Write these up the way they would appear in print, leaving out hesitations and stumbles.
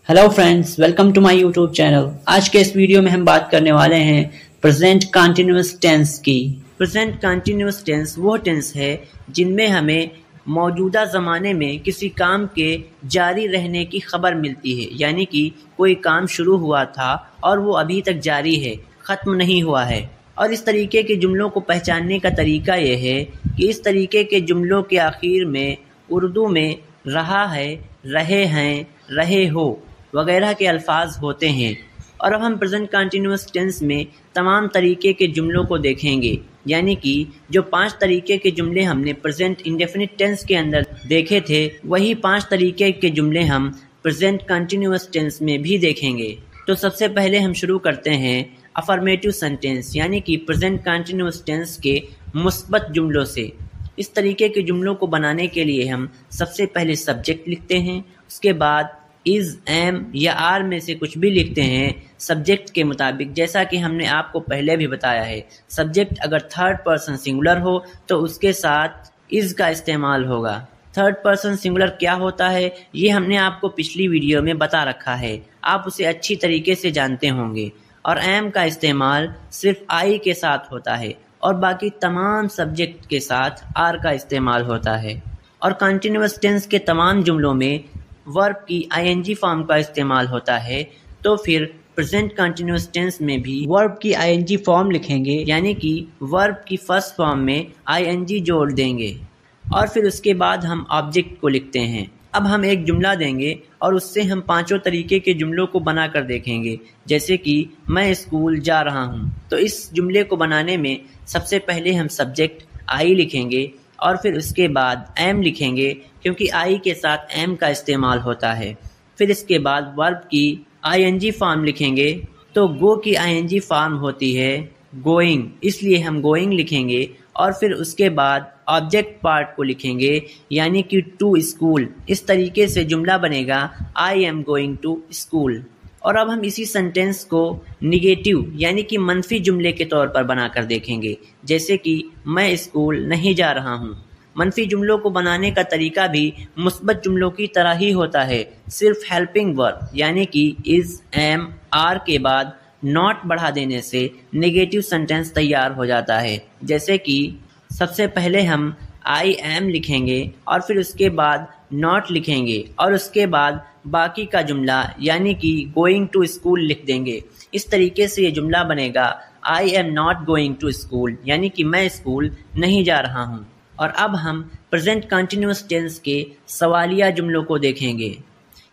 Hello friends, welcome to my YouTube channel. आज के इस वीडियो में हम बात करने वाले हैं प्रेजेंट कंटिन्यूअस टेंस की। प्रेजेंट कंटिन्यूअस टेंस वो टेंस है जिनमें हमें मौजूदा ज़माने में किसी काम के जारी रहने की खबर मिलती है, यानी कि कोई काम शुरू हुआ था और वो अभी तक जारी है, ख़त्म नहीं हुआ है। और इस तरीके के जुमलों को पहचानने का तरीका यह है कि इस तरीके के जुमलों के आखिर में उर्दू में रहा है, रहे हैं, रहे हो वगैरह के अल्फाज होते हैं। और अब हम प्रेजेंट कंटिन्यूअस टेंस में तमाम तरीके के जुमलों को देखेंगे, यानी कि जो 5 तरीके के जुमले हमने प्रेजेंट इंडेफिनिट टेंस के अंदर देखे थे, वही 5 तरीके के जुमले हम प्रेजेंट कंटिन्यूअस टेंस में भी देखेंगे। तो सबसे पहले हम शुरू करते हैं अफर्मेटिव सेंटेंस, यानी कि प्रेजेंट कंटिन्यूअस टेंस के मुस्बत जुमलों से। इस तरीके के जुमलों को बनाने के लिए हम सबसे पहले सब्जेक्ट लिखते हैं, उसके बाद इज़, एम या आर में से कुछ भी लिखते हैं सब्जेक्ट के मुताबिक। जैसा कि हमने आपको पहले भी बताया है, सब्जेक्ट अगर थर्ड पर्सन सिंगुलर हो तो उसके साथ इज़ का इस्तेमाल होगा। थर्ड पर्सन सिंगुलर क्या होता है ये हमने आपको पिछली वीडियो में बता रखा है, आप उसे अच्छी तरीके से जानते होंगे। और एम का इस्तेमाल सिर्फ आई के साथ होता है और बाकी तमाम सब्जेक्ट के साथ आर का इस्तेमाल होता है। और कंटिन्यूअस टेंस के तमाम जुमलों में वर्ब की आईएनजी फॉर्म का इस्तेमाल होता है, तो फिर प्रेजेंट कंटिन्यूअस टेंस में भी वर्ब की आईएनजी फॉर्म लिखेंगे, यानी कि वर्ब की फर्स्ट फॉर्म में आईएनजी जोड़ देंगे और फिर उसके बाद हम ऑब्जेक्ट को लिखते हैं। अब हम एक जुमला देंगे और उससे हम 5 तरीके के जुमलों को बनाकर देखेंगे, जैसे कि मैं स्कूल जा रहा हूँ। तो इस जुमले को बनाने में सबसे पहले हम सब्जेक्ट आई लिखेंगे और फिर उसके बाद एम लिखेंगे, क्योंकि आई के साथ एम का इस्तेमाल होता है। फिर इसके बाद वर्ब की आईएनजी फॉर्म लिखेंगे, तो गो की आईएनजी फॉर्म होती है गोइंग, इसलिए हम गोइंग लिखेंगे। और फिर उसके बाद ऑब्जेक्ट पार्ट को लिखेंगे, यानी कि टू स्कूल। इस तरीके से जुमला बनेगा I am going to school. और अब हम इसी सेंटेंस को निगेटिव यानी कि मनफी जुमले के तौर पर बनाकर देखेंगे, जैसे कि मैं स्कूल नहीं जा रहा हूँ। मनफी जुमलों को बनाने का तरीका भी मुस्बत जुमलों की तरह ही होता है, सिर्फ हेल्पिंग वर्ब यानी कि इज़, एम, आर के बाद नॉट बढ़ा देने से नेगेटिव सेंटेंस तैयार हो जाता है। जैसे कि सबसे पहले हम आई एम लिखेंगे और फिर उसके बाद नॉट लिखेंगे और उसके बाद बाकी का जुमला यानी कि गोइंग टू स्कूल लिख देंगे। इस तरीके से ये जुमला बनेगा I am not going to school, यानी कि मैं स्कूल नहीं जा रहा हूँ। और अब हम प्रेजेंट कंटिन्यूअस टेंस के सवालिया जुमलों को देखेंगे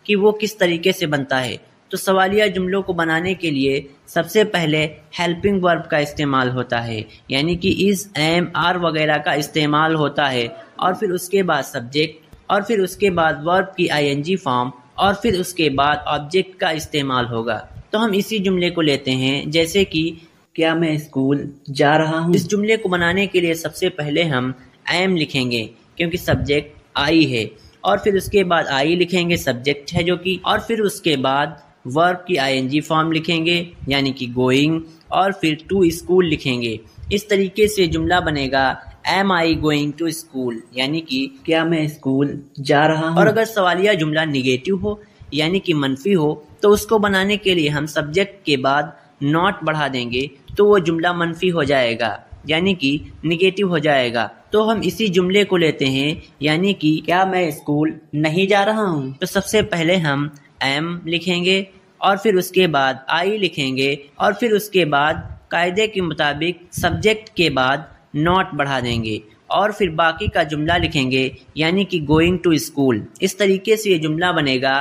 कि वो किस तरीके से बनता है। तो सवालिया जुमलों को बनाने के लिए सबसे पहले हेल्पिंग वर्ब का इस्तेमाल होता है, यानी कि इज़, एम, आर वगैरह का इस्तेमाल होता है। और फिर उसके बाद सब्जेक्ट और फिर उसके बाद वर्ब की आईएनजी फॉर्म और फिर उसके बाद ऑब्जेक्ट का इस्तेमाल होगा। तो हम इसी जुमले को लेते हैं, जैसे कि क्या मैं स्कूल जा रहा हूँ। इस जुमले को बनाने के लिए सबसे पहले हम एम लिखेंगे, क्योंकि सब्जेक्ट आई है, और फिर उसके बाद आई लिखेंगे, सब्जेक्ट है जो कि, और फिर उसके बाद वर्ब की आईएनजी फॉर्म लिखेंगे यानी कि गोइंग, और फिर टू स्कूल लिखेंगे। इस तरीके से जुमला बनेगा am I going to school, यानी कि क्या मैं स्कूल जा रहा हूँ। और अगर सवालिया जुमला निगेटिव हो यानी कि मनफी हो, तो उसको बनाने के लिए हम सब्जेक्ट के बाद नॉट बढ़ा देंगे, तो वो जुमला मनफी हो जाएगा यानी कि निगेटिव हो जाएगा। तो हम इसी जुमले को लेते हैं, यानी कि क्या मैं स्कूल नहीं जा रहा हूँ। तो सबसे पहले हम एम लिखेंगे और फिर उसके बाद आई लिखेंगे और फिर उसके बाद कायदे के मुताबिक सब्जेक्ट के बाद नॉट बढ़ा देंगे और फिर बाकी का जुमला लिखेंगे, यानी कि गोइंग टू स्कूल। इस तरीके से ये जुमला बनेगा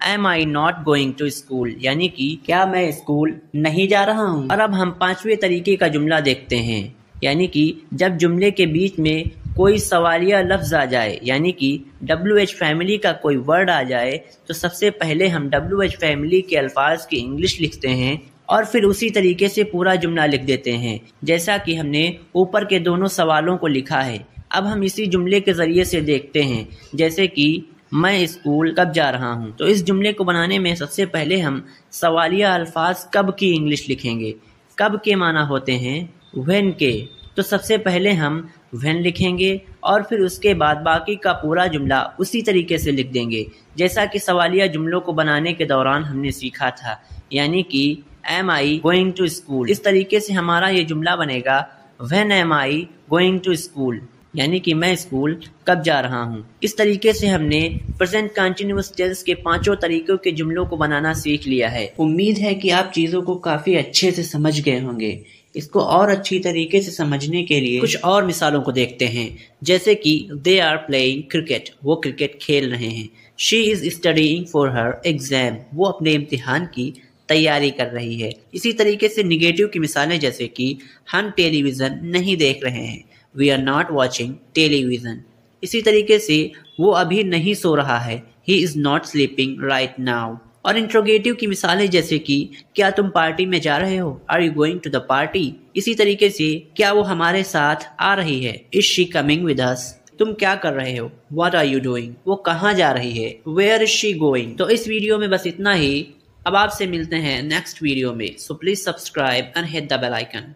am I not going to school, यानी कि क्या मैं स्कूल नहीं जा रहा हूँ। और अब हम 5वें तरीके का जुमला देखते हैं, यानी कि जब जुमले के बीच में कोई सवालिया लफ्ज़ आ जाए, यानी कि WH फैमिली का कोई वर्ड आ जाए, तो सबसे पहले हम WH फैमिली के अल्फाज की इंग्लिश लिखते हैं और फिर उसी तरीके से पूरा जुमला लिख देते हैं, जैसा कि हमने ऊपर के दोनों सवालों को लिखा है। अब हम इसी जुमले के ज़रिए से देखते हैं, जैसे कि मैं स्कूल कब जा रहा हूँ। तो इस जुमले को बनाने में सबसे पहले हम सवालिया अल्फाज कब की इंग्लिश लिखेंगे। कब के माना होते हैं व्हेन के, तो सबसे पहले हम व्हेन लिखेंगे और फिर उसके बाद बाकी का पूरा जुमला उसी तरीके से लिख देंगे जैसा कि सवालिया जुमलों को बनाने के दौरान हमने सीखा था, यानी कि am I going to school. इस तरीके से हमारा ये जुमला बनेगा when am I going to school, यानी कि मैं स्कूल कब जा रहा हूँ। इस तरीके से हमने प्रेजेंट कंटीन्यूअस टेंस के 5 तरीकों के जुमलों को बनाना सीख लिया है। उम्मीद है कि आप चीज़ों को काफ़ी अच्छे से समझ गए होंगे। इसको और अच्छी तरीके से समझने के लिए कुछ और मिसालों को देखते हैं, जैसे कि दे आर प्लेइंग क्रिकेट, वो क्रिकेट खेल रहे हैं। She is studying for her exam, वो अपने इम्तिहान की तैयारी कर रही है। इसी तरीके से निगेटिव की मिसालें जैसे कि हम टेलीविज़न नहीं देख रहे हैं, we are not watching television. इसी तरीके से वो अभी नहीं सो रहा है, he is not sleeping right now. और इंट्रोगेटिव की मिसालें जैसे कि क्या तुम पार्टी में जा रहे हो, are you going to the party. इसी तरीके से क्या वो हमारे साथ आ रही है, is she coming with us. तुम क्या कर रहे हो, व्हाट आर यू डूइंग, वो कहाँ जा रही है, वेयर इज शी गोइंग। तो इस वीडियो में बस इतना ही। अब आपसे मिलते हैं नेक्स्ट वीडियो में, so please subscribe and hit the bell icon.